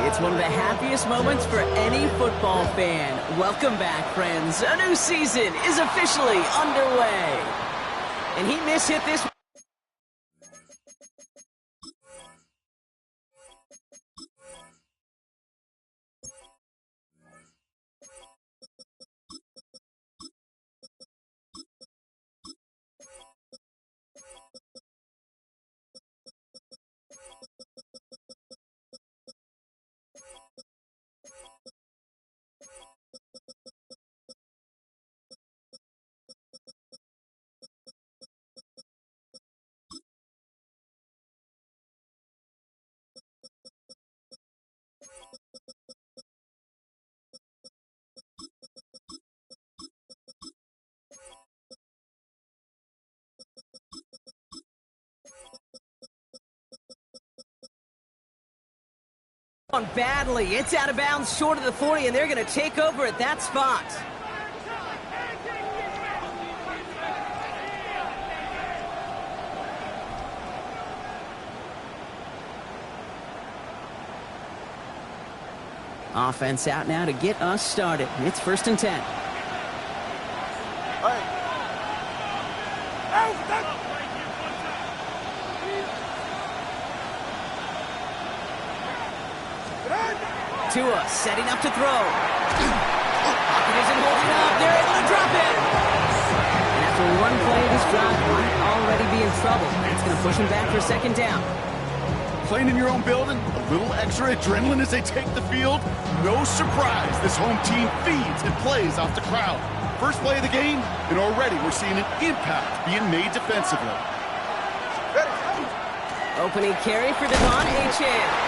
It's one of the happiest moments for any football fan. Welcome back, friends. A new season is officially underway. And he mishit this. On badly. It's out of bounds short of the 40, and they're going to take over at that spot. Offense out now to get us started. It's 1st and 10. Tua setting up to throw. Pocket isn't holding up. They're able to drop it. And after one play, this drive might already be in trouble. That's going to push him back for 2nd down. Playing in your own building, a little extra adrenaline as they take the field. No surprise, this home team feeds and plays off the crowd. First play of the game, and already we're seeing an impact being made defensively. Opening carry for Devon Achane.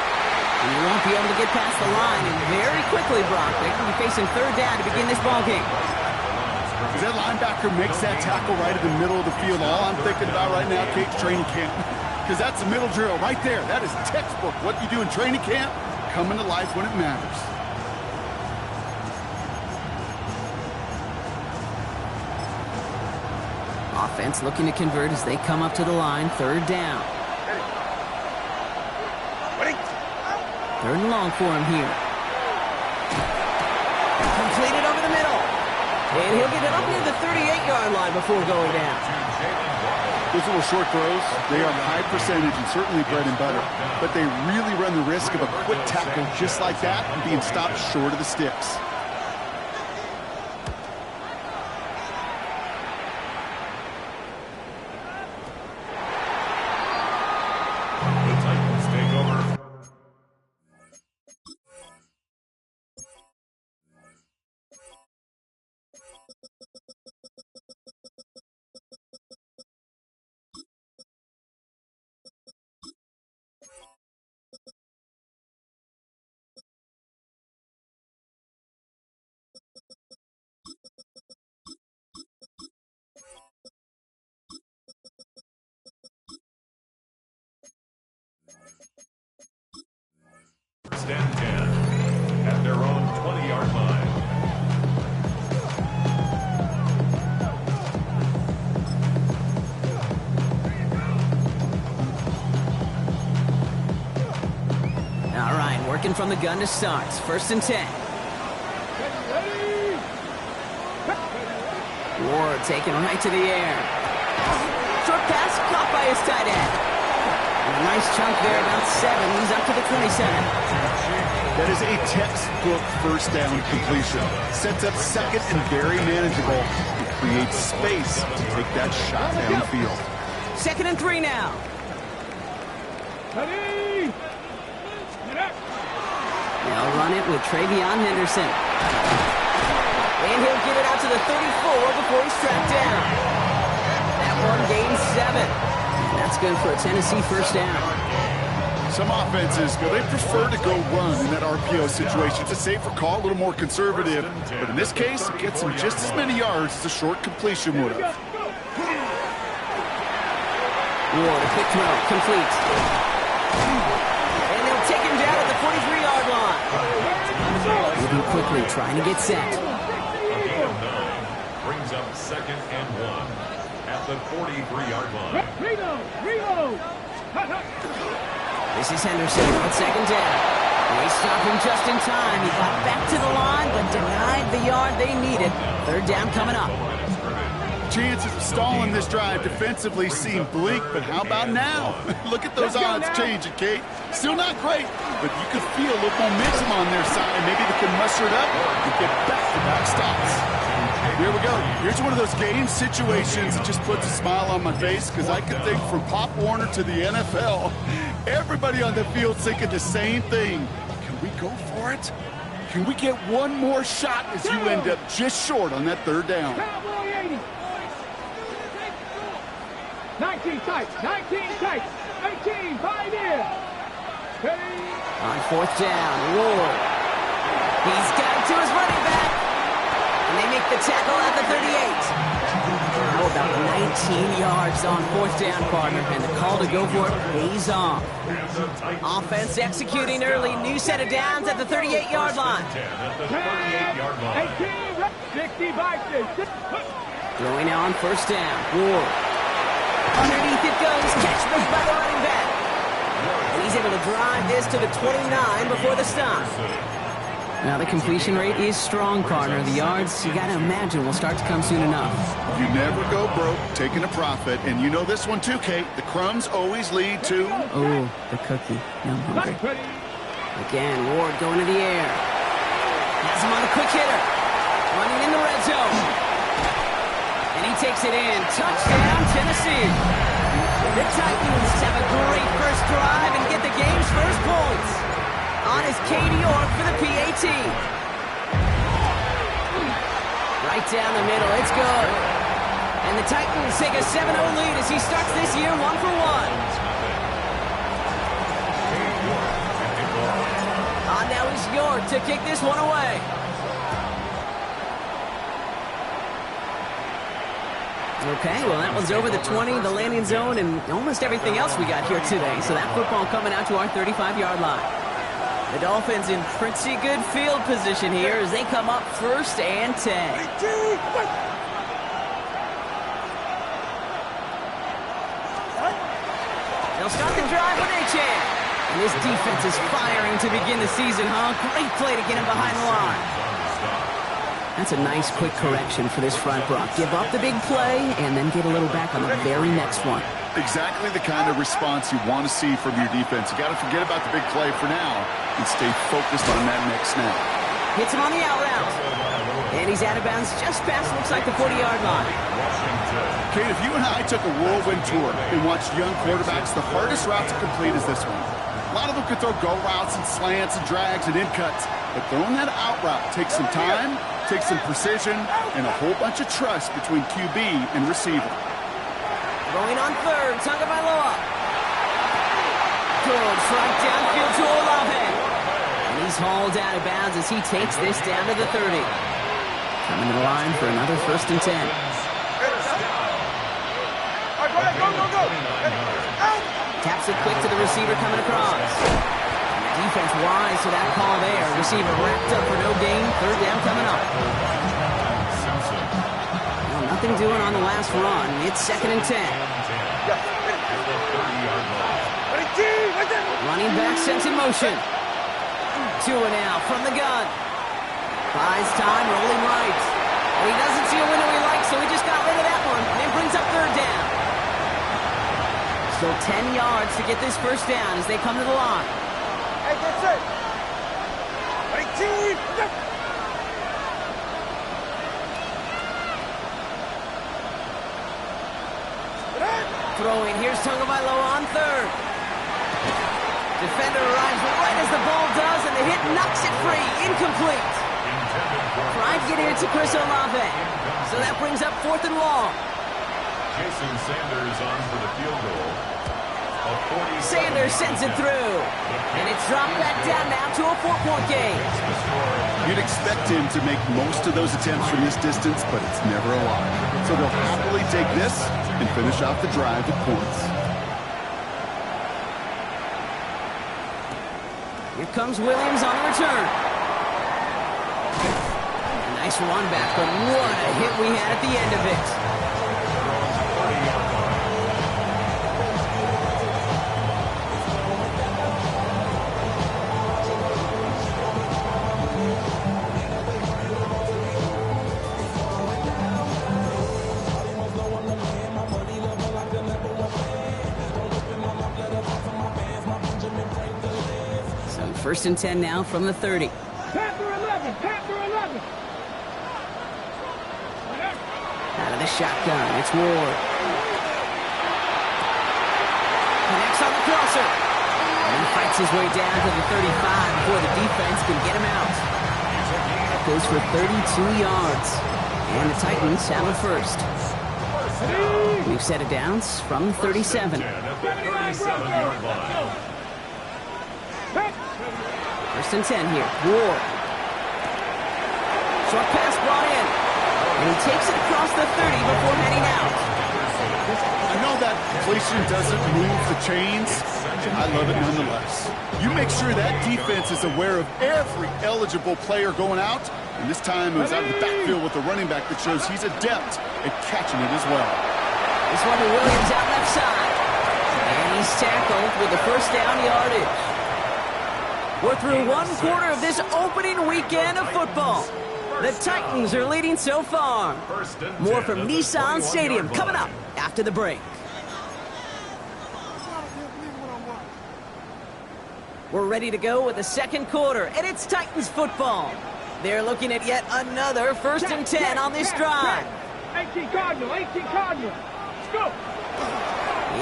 He won't be able to get past the line, and very quickly, Brock, they can be facing 3rd down to begin this ball game. As that linebacker makes that tackle right in the middle of the field, all I'm thinking about right now, Kate's training camp, because that's a middle drill right there. That is textbook. What you do in training camp, coming to life when it matters. Offense looking to convert as they come up to the line, 3rd down. 3rd and long for him here. Completed over the middle. And he'll get it up near the 38-yard line before going down. Those little short throws, they are high percentage and certainly bread and butter. But they really run the risk of a quick tackle just like that and being stopped short of the sticks. Stand 10 at their own 20-yard line. All right, working from the gun to start. 1st and 10. Ward taken right to the air. Short pass caught by his tight end. And a nice chunk there, about 7. He's up to the 27. That is a textbook 1st down completion. Sets up 2nd and very manageable. It creates space to take that shot downfield. 2nd and 3 now. They'll run it with Travion Henderson. And he'll get it out to the 34 before he's tracked down. That one gains 7. That's good for a Tennessee 1st down. Some offenses, they prefer to go run in that RPO situation. It's a safer call, a little more conservative. But in this case, it gets them just as many yards as a short completion would have. Ward, a quick throw, complete. And they'll take him down at the 43-yard line. Moving quickly, trying to get set. A gain of 9 brings up 2nd and 1 at the 43-yard line. Reload! This is Henderson on second down. They stopped him just in time. He got back to the line, but denied the yard they needed. Third down coming up. Chances of stalling this drive defensively seem bleak, but how about now? Look at those odds changing, Kate. Still not great, but you can feel a little momentum on their side. Maybe they can muster it up and get back-to-back stops. Here we go. Here's one of those game situations that just puts a smile on my face, because I can think from Pop Warner to the NFL, everybody on the field thinking the same thing. Can we go for it? Can we get one more shot as you end up just short on that third down? 19 tights, 18, 5 in. On fourth down, Ward. He's got it to his running back. And they make the tackle at the 38. How about 19 yards on fourth down, partner? And the call to go for it pays off. Offense executing early. New set of downs at the 38-yard line. 18, 60, Throwing now on first down, Ward. Underneath it goes, catch made by the running back. And he's able to drive this to the 29 before the stop. Now the completion rate is strong, partner. The yards, you got to imagine, will start to come soon enough. You never go broke taking a profit, and you know this one too, Kate. The crumbs always lead to... Oh, the cookie. Now I'm hungry. Again, Ward going to the air. Has him on the quick hitter. Running in the red zone. And he takes it in. Touchdown, Tennessee. The Titans have a great first drive and get the game's first points. On is Katie York for the PAT. Right down the middle. It's good. And the Titans take a 7-0 lead as he starts this year 1-for-1. On now is York to kick this one away. Okay, well, that one's over the 20, the landing zone, and almost everything else we got here today. So that football coming out to our 35-yard line. The Dolphins in pretty good field position here as they come up first and 10. They'll start the drive with Achane. And this defense is firing to begin the season, huh? Great play to get him behind the line. That's a nice, quick correction for this front, Brock. Give up the big play and then get a little back on the very next one. Exactly the kind of response you want to see from your defense. You got to forget about the big play for now and stay focused on that next snap. Hits him on the out route. And he's out of bounds just past, looks like, the 40-yard line. Kate, if you and I took a whirlwind tour and watched young quarterbacks, the hardest route to complete is this one. A lot of them can throw go routes and slants and drags and in cuts, but throwing that out route takes some time, takes some precision, and a whole bunch of trust between QB and receiver. Throwing on third, Tagovailoa. Good front downfield to Olave. And he's hauled out of bounds as he takes this down to the 30. Coming to the line for another first and 10. Taps it quick to the receiver coming across. And the defense wise to that call there. Receiver wrapped up for no gain. Third down coming up. Well, nothing doing on the last run. It's second and 10. Running back sent in motion. Tua now from the gun. Buys time, rolling right. And he doesn't see a window he likes, so he just got rid of that one. And brings up third down. Still 10 yards to get this first down as they come to the line. Hey, that's it. Throwing, here's Tagovailoa on third. Defender arrives right as the ball does, and the hit knocks it free. Incomplete. Tried to get here to Chris Olave. So that brings up fourth and long. Jason Sanders on for the field goal. Sanders sends it through. And it's dropped back down now to a 4-point game. You'd expect him to make most of those attempts from this distance, but it's never a lot. So they'll happily take this and finish off the drive with points. Here comes Williams on the return. A nice run back, but what a hit we had at the end of it. First and 10 now from the 30. Panther 11, Panther 11. Out of the shotgun, it's Ward. Connects on the crosser. And he fights his way down to the 35 before the defense can get him out. Goes for 32 yards. And the Titans have a first. New set of downs from the 37. First and 10 here. Ward. Short pass brought in. And he takes it across the 30 before heading out. I know that completion doesn't move the chains. I love it nonetheless. You make sure that defense is aware of every eligible player going out. And this time it was out of the backfield with a running back that shows he's adept at catching it as well. This one to Williams out left side. And he's tackled with the first down yardage. We're through one quarter of this opening weekend of football. The Titans are leading so far. More from Nissan Stadium coming up after the break. We're ready to go with the second quarter, and it's Titans football. They're looking at yet another first and 10 on this drive. 18 Cardinal, 18 Cardinal. Let's go.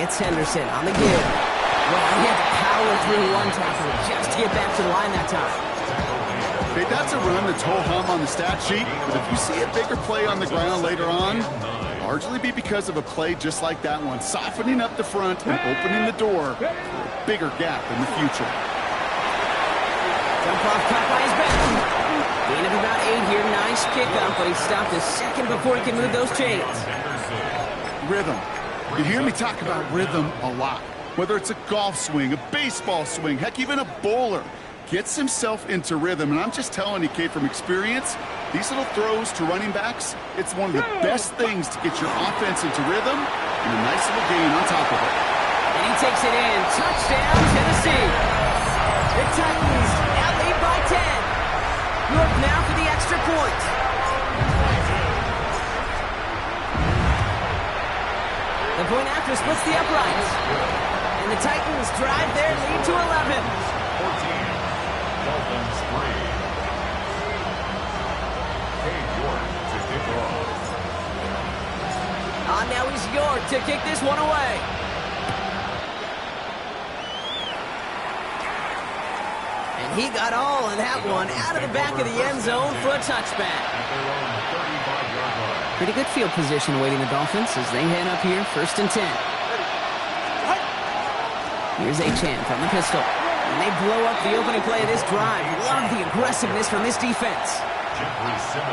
It's Henderson on the give. Well, he had to power through one tackle just to get back to the line that time. Okay, that's a run that's ho-hum on the stat sheet, but if you see a bigger play on the ground later on, largely be because of a play just like that one, softening up the front and opening the door for a bigger gap in the future. Jump off caught by his back. Gain of about 8 here. Nice kickoff, but he stopped a second before he can move those chains. Rhythm. You hear me talk about rhythm a lot. Whether it's a golf swing, a baseball swing, heck, even a bowler gets himself into rhythm. And I'm just telling you, Kate, from experience, these little throws to running backs, it's one of the best things to get your offense into rhythm and a nice little gain on top of it. And he takes it in. Touchdown, Tennessee. The Titans now lead by 10. York now for the extra point. The point after splits the uprights. And the Titans drive their lead to 11. 14. Dolphins 3. Cade York to kick off. Now is York to kick this one away. And he got all of that one out of the back of the end zone for a touchback. At their own 35-yard line. Pretty good field position awaiting the Dolphins as they head up here, first and 10. Here's Achane from the pistol. And they blow up the opening play of this drive. Love the aggressiveness from this defense.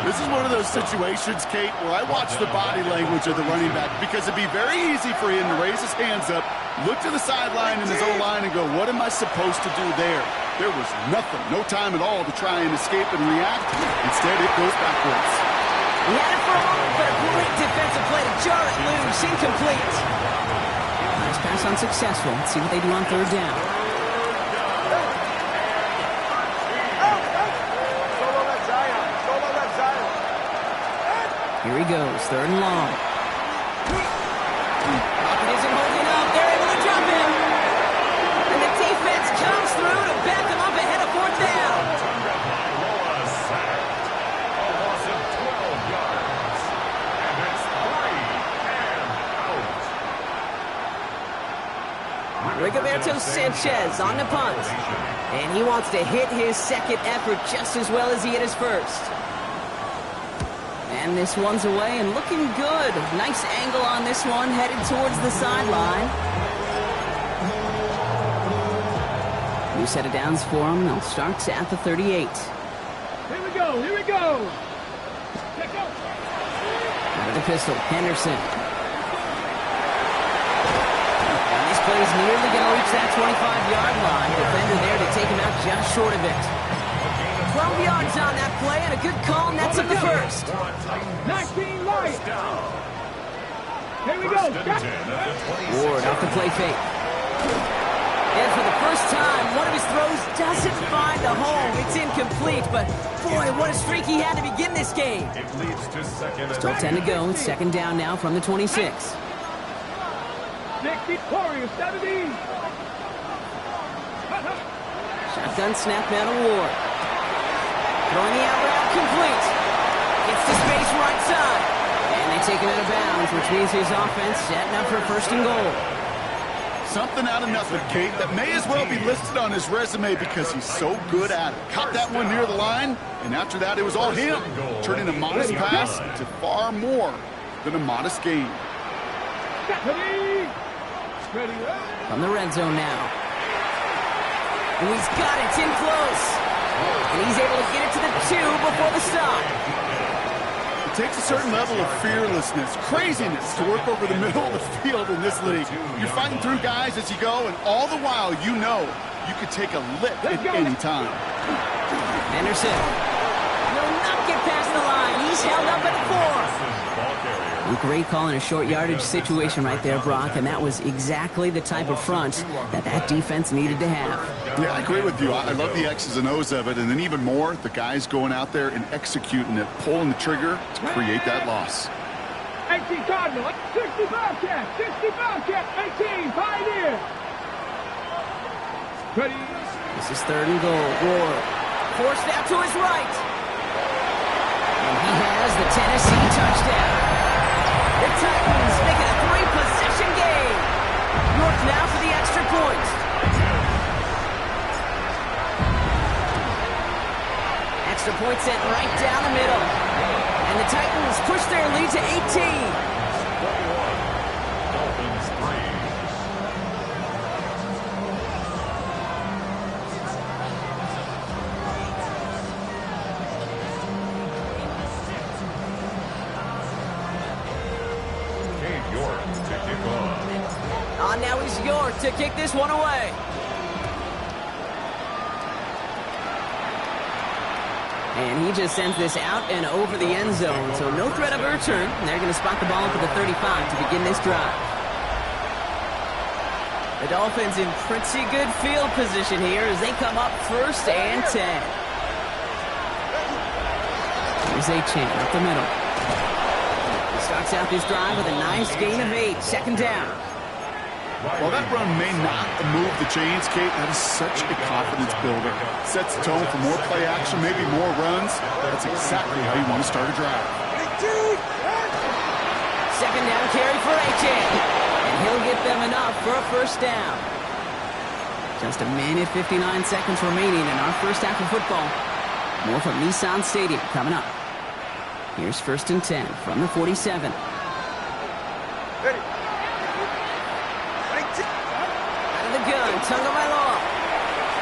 This is one of those situations, Kate, where I watch the body language of the running back because it'd be very easy for him to raise his hands up, look to the sideline in his own line and go, what am I supposed to do there? There was nothing, no time at all to try and escape and react. Instead, it goes backwards. He had it for a moment, but a great defensive play to jar it loose. Incomplete. Nice pass unsuccessful. Let's see what they do on third down. Here he goes, third and long. Pocket isn't holding up. They're able to jump him. And the defense comes through to back him up ahead of fourth down. A loss of 12 yards. And it's 3 and out. Rigoberto Sanchez on the punt. And he wants to hit his second effort just as well as he hit his first. And this one's away and looking good. Nice angle on this one, headed towards the sideline. New set of downs for him. They'll start at the 38. Here we go, here we go. Check out. Out of the pistol, Henderson. And this play's nearly going to reach that 25-yard line. Defender there to take him out just short of it. 12 yards on that play and a good call, and that's in the first. 19 light. Here we go. Ward off the play fake. And for the first time, one of his throws doesn't find a home. It's incomplete, but boy, what a streak he had to begin this game. It leads to second. Still 10 to go. It's second down now from the 26. 60 Warriors, 17. Shotgun snap now to Ward. Throwing the out route complete. Gets to space right side. And they take him out of bounds, which means his offense setting up for first and goal. Something out of nothing, Kate, that may as well be listed on his resume because he's so good at it. Caught that one near the line, and after that, it was all him, turning a modest pass into far more than a modest gain. From the red zone now. And he's got it, it's in close. And he's able to get it to the 2 before the stop. It takes a certain level of fearlessness, craziness to work over the middle of the field in this league. You're fighting through guys as you go, and all the while you know you could take a lick at any time. Henderson will not get past the line. He's held up at 4. Great call in a short yardage situation right there, Brock, and that was exactly the type of front that defense needed to have. Yeah, I agree with you. I love the X's and O's of it, and then even more, the guys going out there and executing it, pulling the trigger to create that loss. 18 Cardinal, 60 Bobcat, 60 Bobcat, 18 Pioneer. Ready. This is 3rd and goal. Ward forced out to his right. And he has the Tennessee touchdown. The Titans make it a 3-possession game. York now for the extra point. Extra point sent right down the middle. And the Titans push their lead to 18. Dolphins 3. Now is York to kick this one away. And he just sends this out and over the end zone, so no threat of a return. They're going to spot the ball for the 35 to begin this drive. The Dolphins in pretty good field position here as they come up 1st and 10. Here's Achane up the middle. He starts out this drive with a nice gain of 8, 2nd down. While that run may not move the chains, Kate, that is such a confidence builder. Sets the tone for more play action, maybe more runs. That's exactly how you want to start a drive. 2nd down carry for Achane. And he'll get them enough for a 1st down. Just a minute, 59 seconds remaining in our first half of football. More from Nissan Stadium coming up. Here's 1st and 10 from the 47. Ready. Gun, Tagovailoa.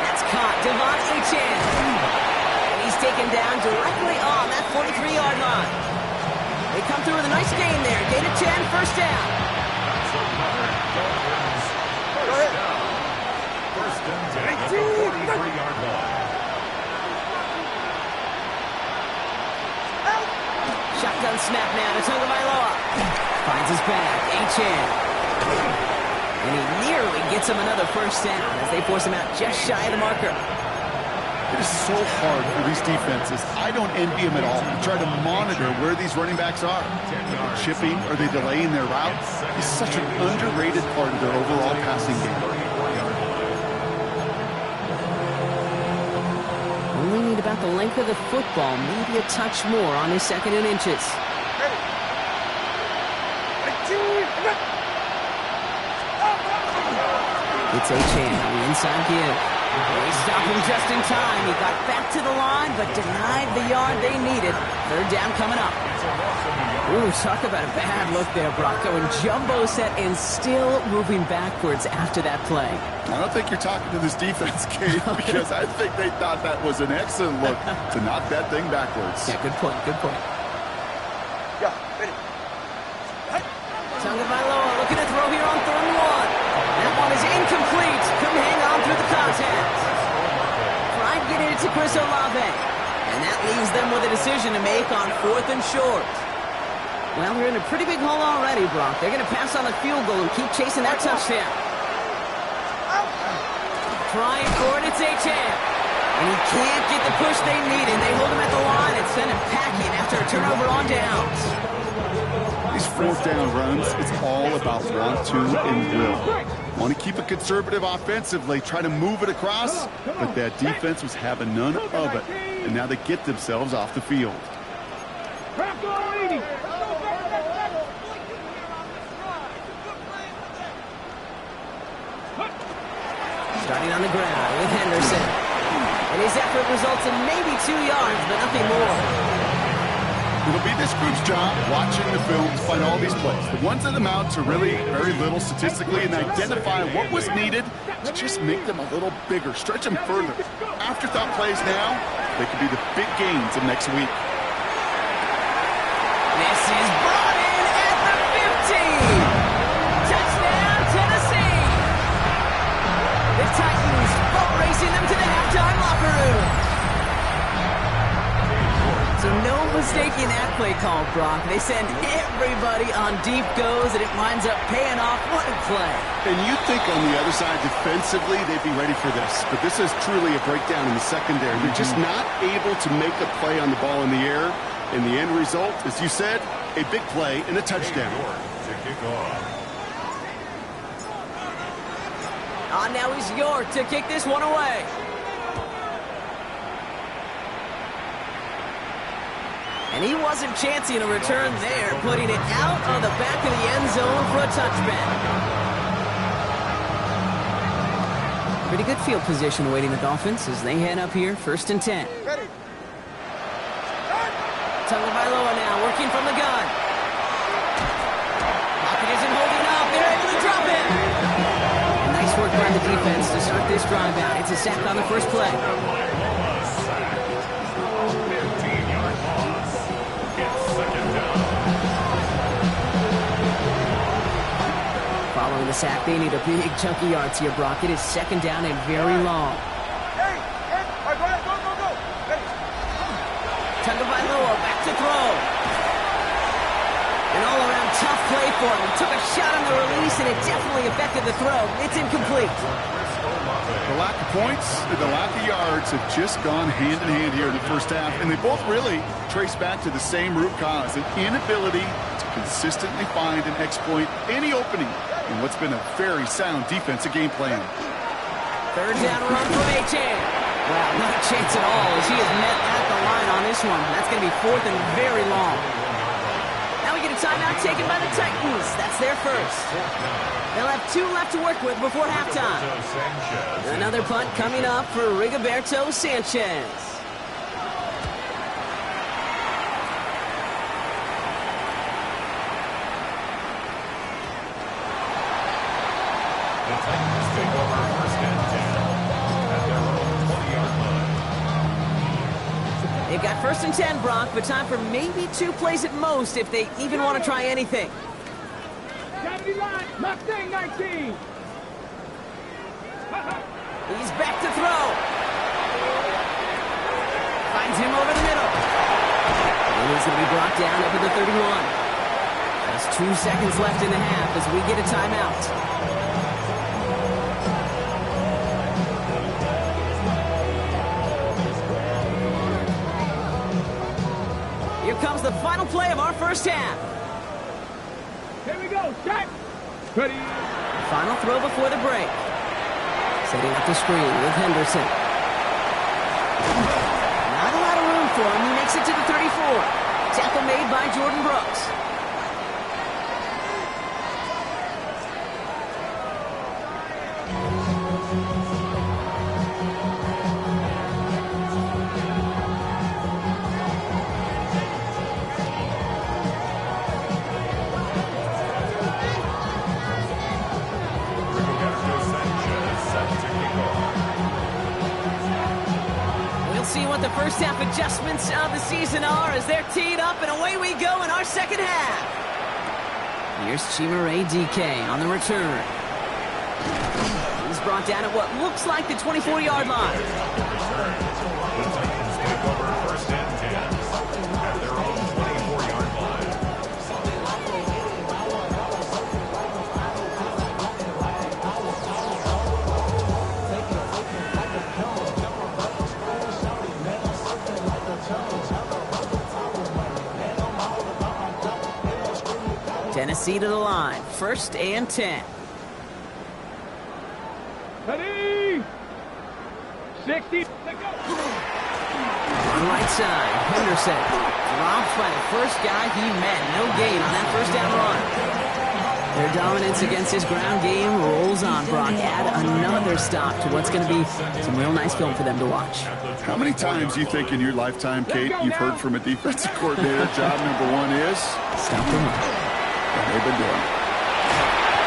That's caught. Devon Achane. And he's taken down directly on that 43-yard line. They come through with a nice gain there. Gain of 10, 1st down. First and 10 at the 43-yard line. Shotgun snap now to Tagovailoa. Finds his back. Achane. And he nearly gets him another 1st down as they force him out just shy of the marker. It is so hard for these defenses. I don't envy them at all. You try to monitor where these running backs are. Are they chipping? Are they delaying their route? He's such an underrated part of their overall passing game. Only need about the length of the football, maybe a touch more on his 2nd and inches. It's Achane on the inside give. They stopped him just in time. He got back to the line, but denied the yard they needed. 3rd down coming up. Ooh, talk about a bad look there, Brock. Going jumbo set and still moving backwards after that play. I don't think you're talking to this defense, Kate, because I think they thought that was an excellent look to knock that thing backwards. Yeah, good point, good point. Yeah, ready. Tagovailoa looking to throw here on 3rd and 1. That one is incomplete. Couldn't hang on through the contact. Tried getting it to Chris Olave. And that leaves them with a decision to make on 4th and short. Well, they're in a pretty big hole already, Brock. They're going to pass on the field goal and keep chasing that touchdown. Trying for it, it's Achane. And he can't get the push they need, and they hold him at the line and send him packing after a turnover on downs. These 4th down runs, it's all about want to and will. Want to keep it conservative offensively, try to move it across, but that defense was having none of it. And now they get themselves off the field. Starting on the ground with Henderson. And his effort results in maybe 2 yards, but nothing more. It'll be this group's job watching the film to find all these plays. The ones that amount to really very little statistically and identify what was needed to just make them a little bigger, stretch them further. Afterthought plays now, they could be the big gains of next week. This is brought in at the 15. Touchdown, Tennessee. The Titans boat racing them to the halftime locker room. So no mistaking that play call, Brock. They send everybody on deep goes, and it winds up paying off. What a play. And you'd think on the other side, defensively, they'd be ready for this. But this is truly a breakdown in the secondary. They're just not able to make a play on the ball in the air. And the end result, as you said, a big play and a touchdown. Now he's York to kick this one away. And he wasn't chancing a return there, putting it out on the back of the end zone for a touchback. Pretty good field position awaiting the Dolphins as they head up here, 1st and 10. Ready. Tagovailoa now working from the gun. Pocket isn't holding up. They're able to drop it. Nice work by the defense to start this drive out. It's a sack on the first play. Following the sack, they need a big chunky yards here, Brock. It is 2nd down and very long. Hey, all right, go. Ready. Tagovailoa back to throw. An all-around tough play for him. He took a shot on the release, and it definitely affected the throw. It's incomplete. The lack of points and the lack of yards have just gone hand in hand here in the first half, and they both really trace back to the same root cause, an inability to consistently find and exploit any opening in what's been a very sound defensive game plan. 3rd down run from Achane. Wow, not a chance at all as he is met at the line on this one. That's going to be 4th and very long. Now we get a timeout taken by the Titans. That's their first. They'll have 2 left to work with before halftime. Another punt coming up for Rigoberto Sanchez. The Titans take over 1st and 10 at their own 20-yard line. They've got 1st and 10, Brock, but time for maybe 2 plays at most if they even want to try anything. 70 line, Mustang 19. He's back to throw. Finds him over the middle. And he's going to be brought down up at the 31. Just 2 seconds left in the half as we get a timeout. Here comes the final play of our first half. Here we go, set. Ready. Final throw before the break. Setting up the screen with Henderson. Not a lot of room for him. He makes it to the 34. Tackle made by Jordan Brooks. See what the first half adjustments of the season are as they're teed up, and away we go in our second half. Here's Chimere DK on the return. He's brought down at what looks like the 24-yard line. The Titans take over 1st and 10 at their own 24-yard line. Tennessee to the line, 1st and 10. Ready? 60. Let's go. On the right side, Henderson drops by the first guy he met. No gain on that first down run. Their dominance against his ground game rolls on, Brock. Add another stop to what's going to be some real nice film for them to watch. How many times do you think in your lifetime, Kate, you've heard from a defensive coordinator, job number one is? Stop the run. And they've been doing it.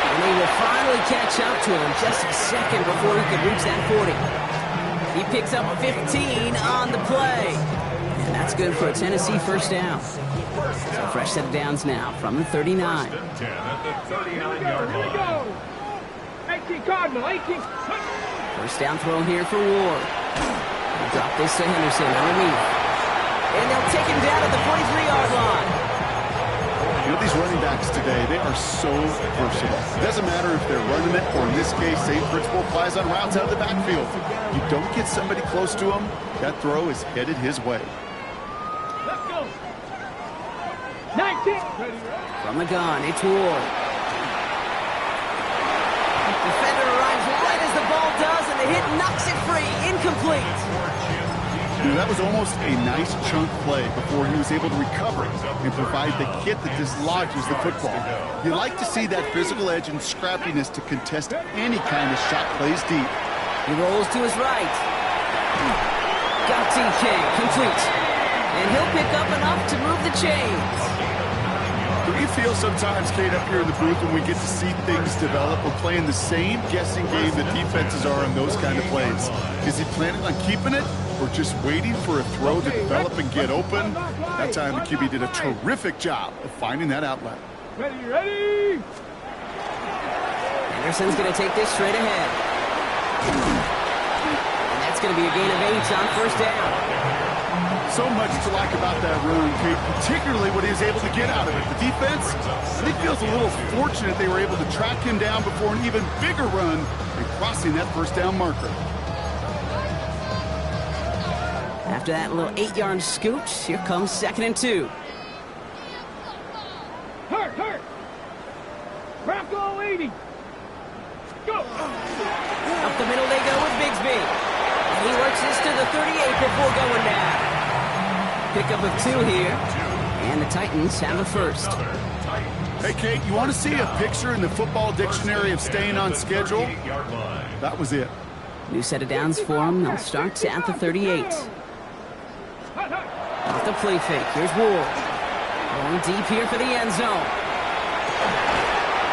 And they will finally catch up to him just a second before he could reach that 40. He picks up 15 on the play. And that's good for a Tennessee first down. So a fresh set of downs now from the 39. 10 at the 39-yard Here we line. go. 18 Cardinal, 18. First down throw here for Ward. They'll drop this to Henderson underneath. And they'll take him down at the 43-yard line. You know, these running backs today, they are so versatile. It doesn't matter if they're running it, or in this case, same principle applies on routes out of the backfield. You don't get somebody close to him, that throw is headed his way. Let's go. 19. Ready, From the gun, it's Ward. Defender arrives right as the ball does, and the hit knocks it free. Incomplete. You know, that was almost a nice chunk play before he was able to recover and provide the hit that dislodges the football. You like to see that physical edge and scrappiness to contest any kind of shot plays deep. He rolls to his right. Got TK, complete. And he'll pick up enough to move the chains. Do you feel sometimes, Kate, up here in the booth when we get to see things develop, we're playing the same guessing game that defenses are on those kind of plays? Is he planning on keeping it or just waiting for a throw to develop and get open? That time the QB did a terrific job of finding that outlet. ready, ready. Anderson's going to take this straight ahead. And that's going to be a gain of 8 on first down. So much to like about that run, Kate, particularly what he was able to get out of it. The defense, I think, feels a little fortunate they were able to track him down before an even bigger run and crossing that first down marker. After that little 8-yard scoot, here comes 2nd and 2. Hurt. Bronco 80. Go. Up the middle they go with Bigsby. And he works this to the 38 before going down. Pickup of 2 here. And the Titans have a first. Hey, Kate, you want to see a picture in the football dictionary of staying on schedule? That was it. New set of downs for him. They'll start at the 38. Off the play fake. Here's Ward. Going deep here for the end zone.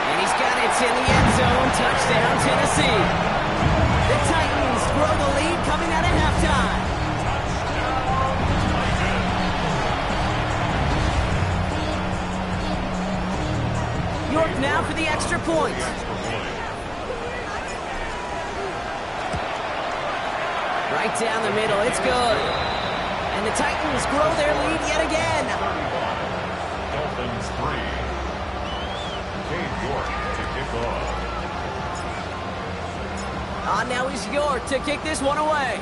And he's got it in the end zone. Touchdown, Tennessee. The Titans grow the lead coming out of halftime. York now for the extra point. Right down the middle. It's good. And the Titans grow their lead yet again. Dolphins 3. Cade York to kick off. Now is York to kick this one away.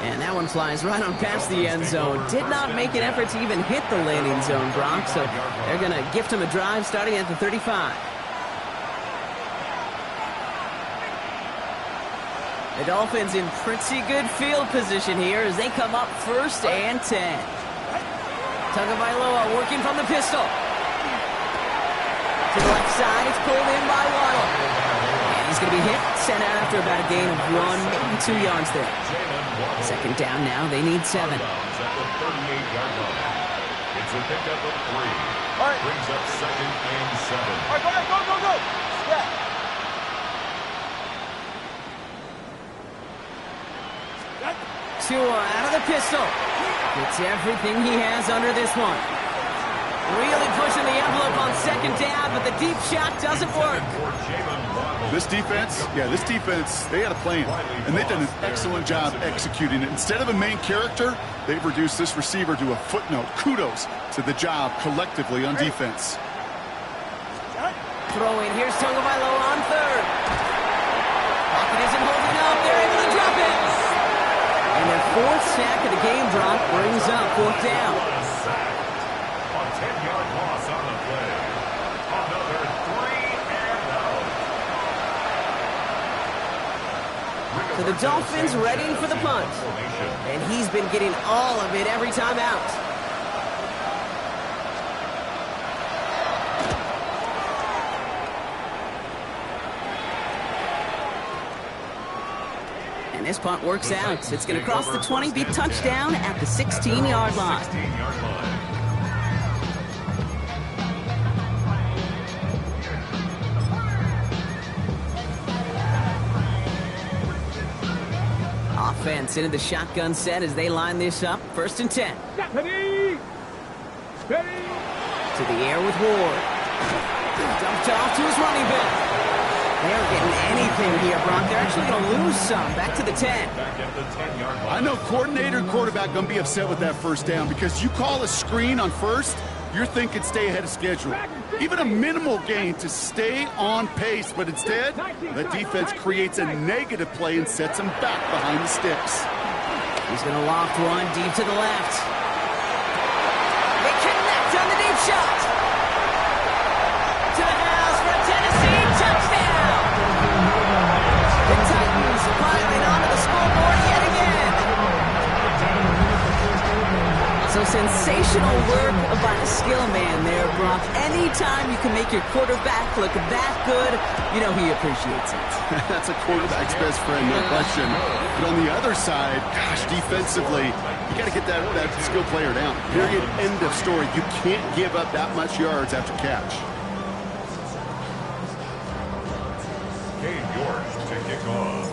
And that one flies right on past the end zone. Did not make an effort to even hit the landing zone, Brock. So they're going to gift him a drive starting at the 35. The Dolphins in pretty good field position here as they come up 1st and 10. Tagovailoa working from the pistol. To the left side, it's pulled in by Waddle. And he's going to be hit, sent out after about a gain of 1, maybe 2 yards there. 2nd down now, they need 7. At the 38-yard line. It's a pickup of 3. All right. Brings up 2nd and 7. All right, go ahead, go. Yeah. Tua out of the pistol. Gets everything he has under this one. Really pushing the envelope on 2nd down, but the deep shot doesn't work. This defense, they had a plan, and they've done an excellent job executing it. Instead of a main character, they've reduced this receiver to a footnote. Kudos to the job collectively on defense. Throwing, here's Tagovailoa on 3rd. Pocket isn't holding up, they're able to drop it. And their 4th sack of the game drop brings up 4th down. A 10-yard loss on the play. Another So the Dolphins readying for the punt. And he's been getting all of it every time out. And this punt works out. It's going to cross the 20, be touchdown at the 16-yard line. Offense into the shotgun set as they line this up. 1st and 10. Ready. Ready. To the air with Ward. Dumped off to his running back. They're getting anything here, Brock. They're actually going to lose some. Back to the 10. I know coordinator and quarterback going to be upset with that 1st down because you call a screen on 1st, you're thinking stay ahead of schedule. Even a minimal gain to stay on pace, but instead, the defense creates a negative play and sets them back behind the sticks. He's going to loft one deep to the left. They connect on the deep shot. To the house for a Tennessee touchdown. The Titans piling onto the scoreboard yet again. So sensational work by the skill man there, Brock. Anytime you can make your quarterback look that good, you know he appreciates it. That's a quarterback's best friend, no question. But on the other side, gosh, defensively, you got to get that skill player down. Period, end of story. You can't give up that much yards after catch. York to kick off.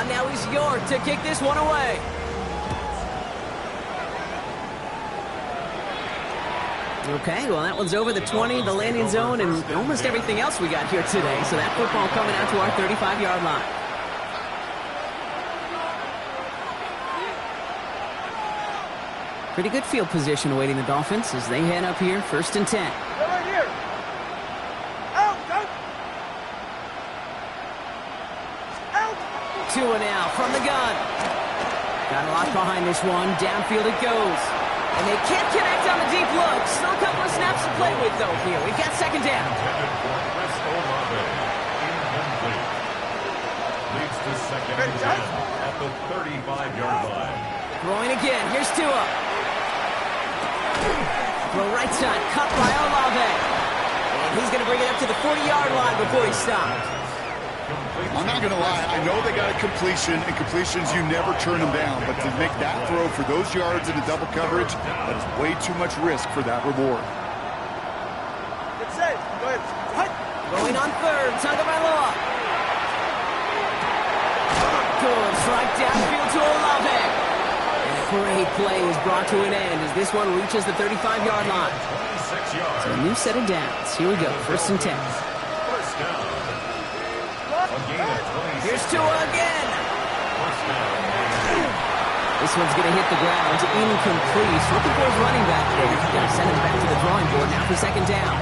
Now he's York to kick this one away. Okay, well, that one's over the 20, the landing zone, and almost everything else we got here today. So that football coming out to our 35-yard line. Pretty good field position awaiting the Dolphins as they head up here, 1st and 10. Right here. Out, out. Out. Tua now from the gun. Got a lot behind this one. Downfield it goes. And they can't connect on the deep look. Still a couple of snaps to play with, though, here. We've got 2nd down. Leads to 2nd and 10 at the 35-yard line. Throwing again. Here's Tua. Throw right side. Cut by Olave. And he's going to bring it up to the 40-yard line before he stops. I'm not going to lie. I know they got a completion, and completions, you never turn them down. But to make that throw for those yards into double coverage, that is way too much risk for that reward. Good save. Go ahead. Hut. Going on 3rd. Tagovailoa. Good. Strike downfield to Olave. And a great play is brought to an end as this one reaches the 35-yard line. 26 yards. So a new set of downs. Here we go. 1st and 10. First down. A gain of 26. Here's Tua again. First down. This one's going to hit the ground. Incomplete. He's looking for his running back there. He's going to send him back to the drawing board now for 2nd down.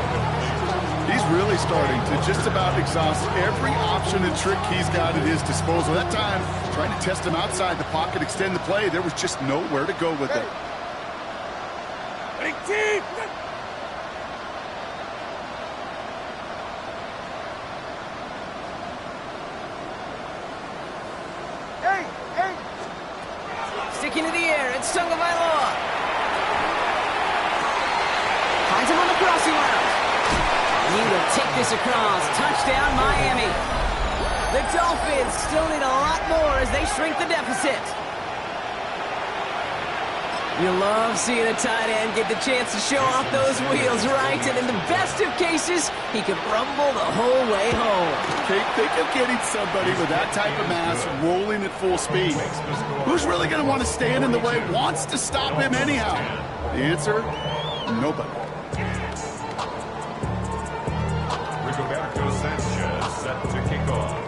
He's really starting to just about exhaust every option and trick he's got at his disposal. That time, trying to test him outside the pocket, extend the play, there was just nowhere to go with it. Ready, team. Sticking to the air, it's Tagovailoa. Finds him on the crossing route. He will take this across. Touchdown, Miami. The Dolphins still need a lot more as they shrink the deficit. You love seeing a tight end get the chance to show off those wheels, right? And in the best of cases, he could rumble the whole way home. Think of getting somebody with that type of mass rolling at full speed. Who's really going to want to stand in the way, wants to stop him anyhow? The answer, nobody. Rigoberto Sanchez set to kick off.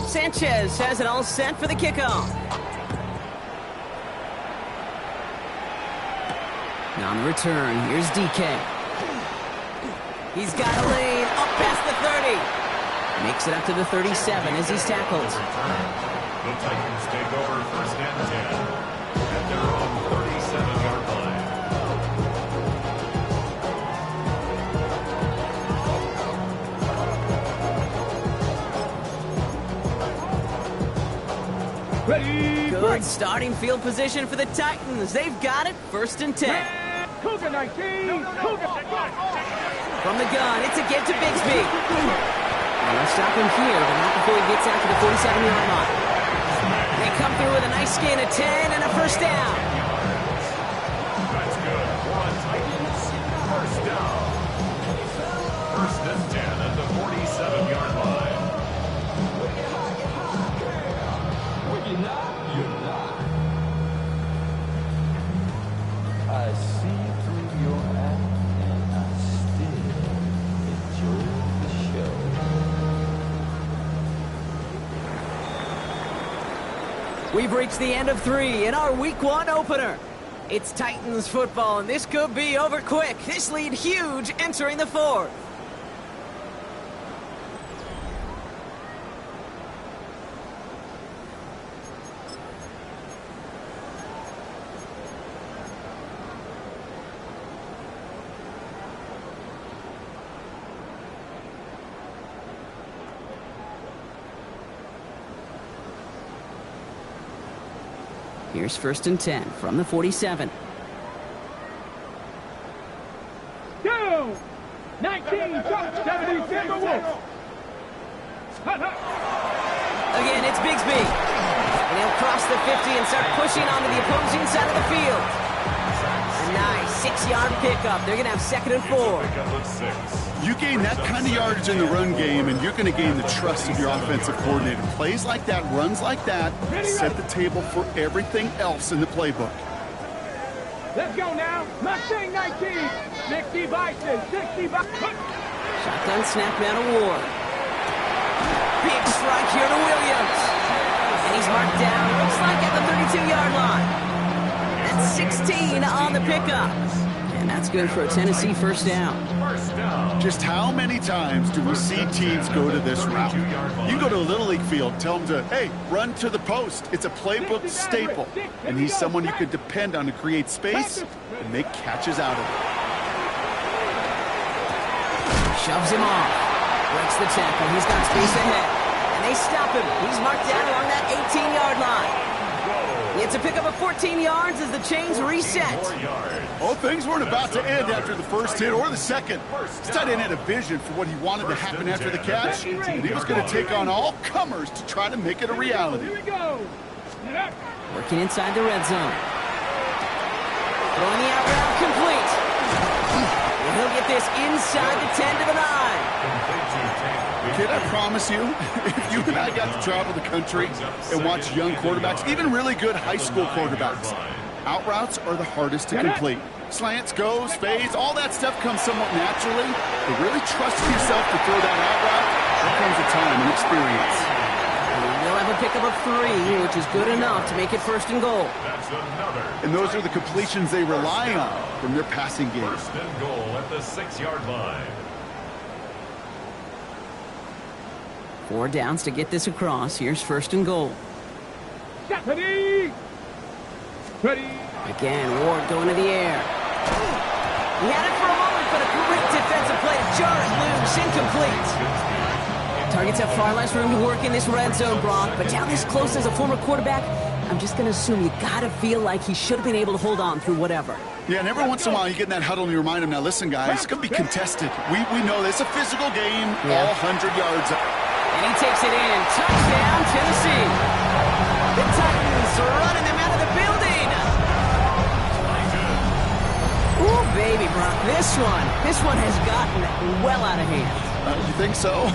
Sanchez has it all set for the kickoff. Now on the return, here's DK. He's got a lane up past the 30. Makes it up to the 37 as he's tackled. The Titans take over 1st and 10 at their own 37-yard line. Ready, Good break. starting field position for the Titans. They've got it, 1st and 10. Cougar 19. Cougar. From the gun, it's a get to Bigsby. And they'll stop him here, but not before he gets out to the 47-yard line. They come through with a nice gain of 10 and a 1st down. That's good. One Titans. 1st down. 1st and 10 at the 47-yard line. I see through your act, and I still enjoy the show. We've reached the end of 3 in our Week 1 opener. It's Titans football, and this could be over quick. This lead huge entering the 4th. Here's 1st and 10 from the 47. Down. 19. 70. Timberwolves. Again, it's Bigsby. And he'll cross the 50 and start pushing onto the opposing side of the field. A nice 6-yard pickup. They're going to have 2nd and 4. Pickup of 6. You gain that kind of yardage in the run game, and you're going to gain the trust of your offensive coordinator. Plays like that, runs like that, set the table for everything else in the playbook. Let's go now. Mustang 19. 60 Bison. 60 Bison. Shotgun snap down to Ward. Big strike here to Williams. And he's marked down, looks like at the 32-yard line. That's 16 on the pickup. And that's good for a Tennessee 1st down. 1st down. Just how many times do we see teams go to this route? You go to a Little League field, tell them to, hey, run to the post. It's a playbook staple. And he's someone you could depend on to create space and make catches out of it. Shoves him off. Breaks the tackle. He's got space ahead. And they stop him. He's marked down along that 18-yard line. It's a pickup of 14 yards as the chains reset. 4 yards. Oh, things weren't about to end after the first hit or the second. This tight end had a vision for what he wanted to happen after the catch, and he was going to take on all comers to try to make it a reality. Here we go. Working inside the red zone. Throwing the out route complete. And he'll get this inside the 10 to the 9. Kid, I promise you, if you and I got to travel the country and watch young quarterbacks, even really good high school quarterbacks, out routes are the hardest to complete. Slants, goes, fades, all that stuff comes somewhat naturally. But really trusting yourself to throw that out route, there comes a time and experience. They'll have a pickup of 3, which is good enough to make it 1st and goal. That's another. And those are the completions they rely on from their passing game. 1st and goal at the 6-yard line. 4 downs to get this across. Here's 1st and goal. Ready. Ready. Again, Ward going to the air. He had it for a moment, but a great defensive play to jar it loose. Incomplete. Targets have far less room to work in this red zone, Brock. But down this close as a former quarterback, I'm just going to assume you got to feel like he should have been able to hold on through whatever. Yeah, and every once in a while you get in that huddle and you remind him, now listen, guys, it's going to be contested. We know this is a physical game, all 100 yards. And he takes it in. Touchdown, Tennessee. The Titans are running them out of the building. Ooh, baby, Brock. This one has gotten well out of hand. You think so?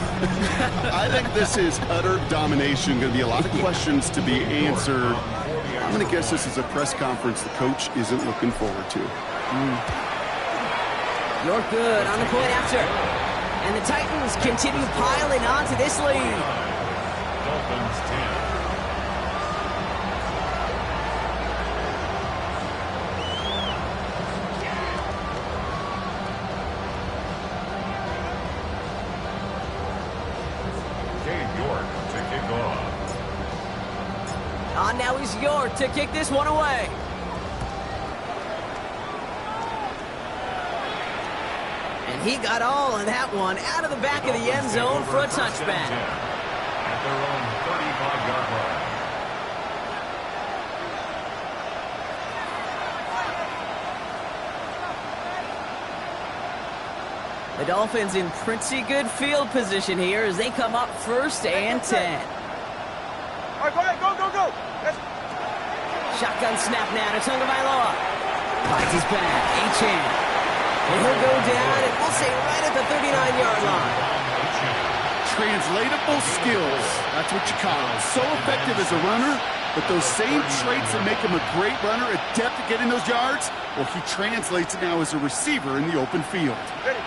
I think this is utter domination. Going to be a lot of questions to be answered. I'm going to guess this is a press conference the coach isn't looking forward to. You're good on the point after. And the Titans continue piling on to this lead. Dolphins 10. Now he's York to kick this one away. And he got all of that one out of the back of the end zone for a touchback. At their own 35-yard line. The Dolphins in pretty good field position here as they come up 1st and 10. All right, go ahead, go. Shotgun snap now to Tagovailoa. Finds his back, Achane. And he'll go down, and we'll say right at the 39-yard line. Translatable skills. That's what you call him. So effective as a runner, but those same traits that make him a great runner, adept at getting those yards, well, he translates it now as a receiver in the open field. Ready,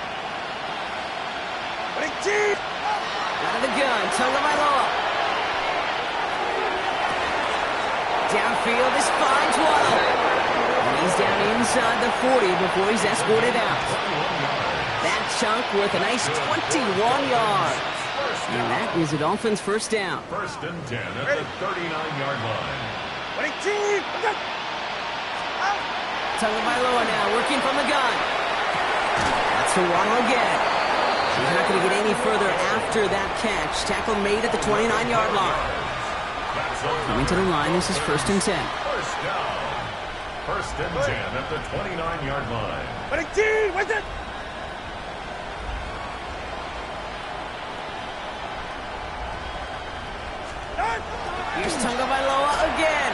team! Out of the gun, Tagovailoa. Downfield, this finds Waddle. And he's down inside the 40 before he's escorted out. That chunk worth a nice 21 yards. And that is the Dolphins' 1st down. 1st and 10 at the 39-yard line. Ready, team! Tagovailoa now working from the gun. That's to Waddle again. He's not going to get any further after that catch. Tackle made at the 29-yard line. Coming to the line, this is 1st and 10. 1st down. 1st and 10 at the 29-yard line. Ready, team! With it! Here's Tagovailoa again.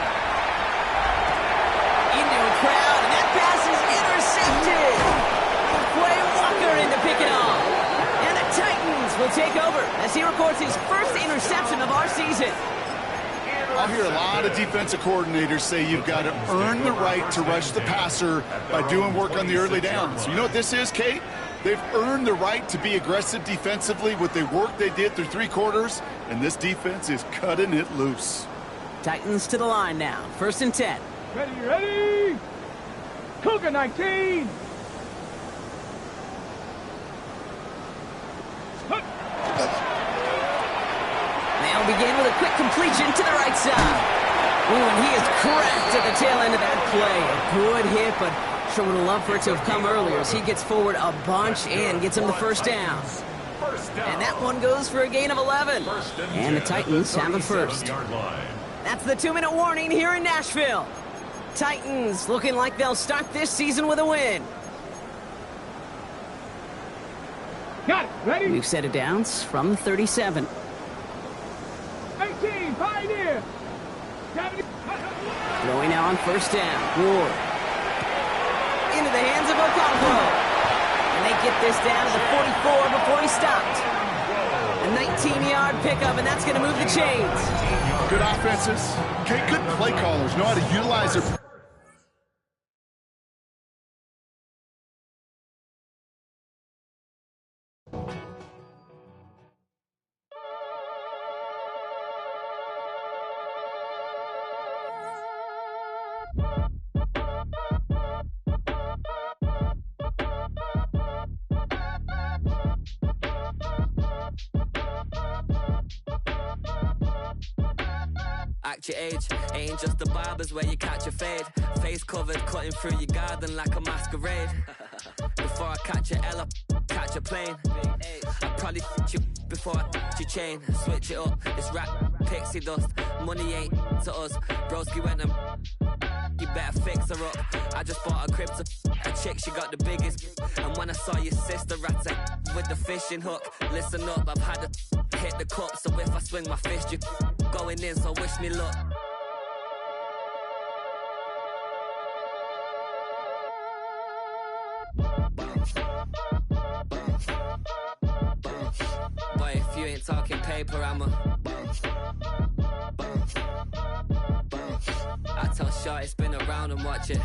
Into a crowd, and that pass is intercepted. Quay Walker in to pick it off. And the Titans will take over as he records his 1st interception of our season. I'll hear a lot of defensive coordinators say you've got to earn the right to rush the passer by doing work on the early downs. You know what this is, Kate? They've earned the right to be aggressive defensively with the work they did through 3 quarters, and this defense is cutting it loose. Titans to the line now. 1st and 10. Ready! Cougar 19! They'll begin with a quick completion to the right side. Ooh, and he is cracked at the tail end of that play. A good hit, but sure would have loved for it to have come earlier as he gets forward a bunch and gets him the 1st down. And that one goes for a gain of 11. And the Titans have it 1st. That's the 2-minute warning here in Nashville. Titans looking like they'll start this season with a win. Got it. Ready? We've set it downs from 37. 18, Pioneer. Throwing now on 1st down. Ward. Into the hands of Okonkwo. And they get this down to the 44 before he stopped. A 19-yard pickup, and that's going to move the chains. Good offenses. Okay, good play callers know how to utilize their... Act your age, ain't just the barbers where you catch a fade. Face covered, cutting through your garden like a masquerade. Before I catch a L up, catch a plane. I probably f*** you before I f*** your chain. Switch it up, it's rap, pixie dust. Money ain't to us, broski went and you better fix her up. I just bought a crib to a chick, she got the biggest. And when I saw your sister rat with the fishing hook, listen up, I've had to hit the cup. So if I swing my fist, you going in, so wish me luck. Boy, if you ain't talking paper, I'm a I tell Shorty spin around and watch it.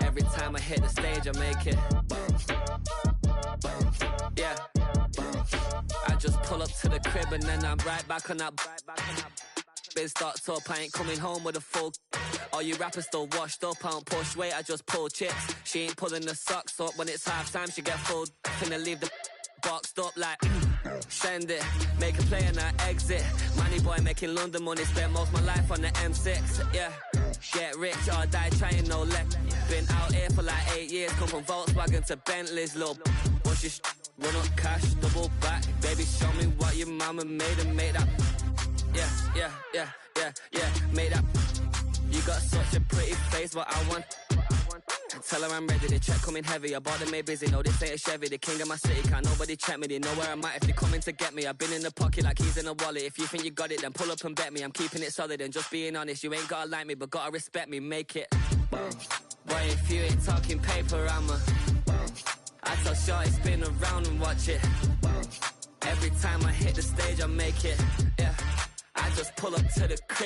Every time I hit the stage, I make it. Yeah. I just pull up to the crib and then I'm right back on that. Biz starts up, I ain't coming home with a full. All you rappers still washed up, I don't push weight, I just pull chips. She ain't pulling the socks up, when it's half time she get full. Finna leave the boxed up like send it, make a play and I exit. Money boy making London money, spent most of my life on the M6. Yeah, get rich or die trying, no leg. Been out here for like 8 years, come from Volkswagen to Bentley's, little. What's your run up cash, double back. Baby, show me what your mama made and make that. Yeah, make that. You got such a pretty face, but I want Tell her I'm ready, the check coming heavy. I bought them made busy, no this ain't a Chevy. The king of my city, can't nobody check me. They know where I'm at if they coming to get me. I've been in the pocket like keys in a wallet. If you think you got it, then pull up and bet me. I'm keeping it solid and just being honest. You ain't gotta like me, but gotta respect me, make it. Boy, if you ain't talking paper, I tell Shorty spin around and watch it. Every time I hit the stage, I make it. Yeah, I just pull up to the crib.